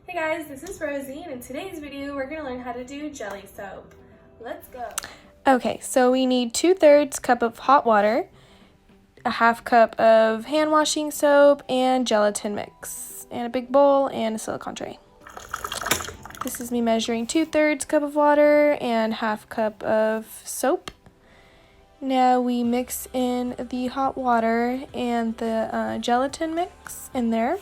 Hey guys, this is Rosie, and in today's video we're going to learn how to do jelly soap. Let's go. Okay, so we need 2/3 cup of hot water, a half cup of hand washing soap, and gelatin mix, and a big bowl and a silicone tray. This is me measuring 2/3 cup of water and half cup of soap. Now we mix in the hot water and the gelatin mix in there.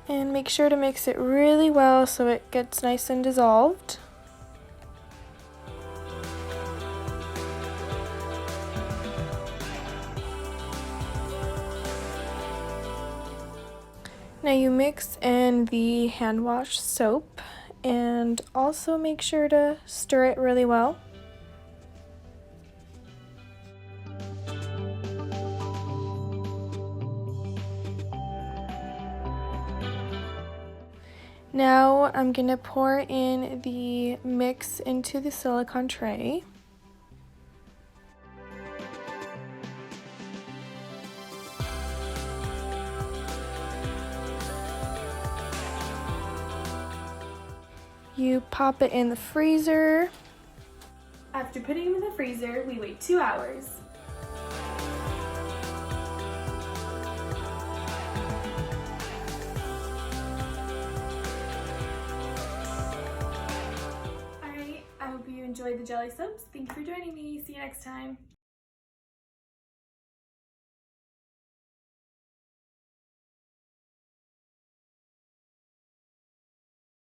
And make sure to mix it really well so it gets nice and dissolved. Now you mix in the hand wash soap and also make sure to stir it really well. Now I'm going to pour in the mix into the silicone tray. You pop it in the freezer. After putting them in the freezer, we wait 2 hours. Alright, I hope you enjoyed the jelly soaps. Thank you for joining me. See you next time.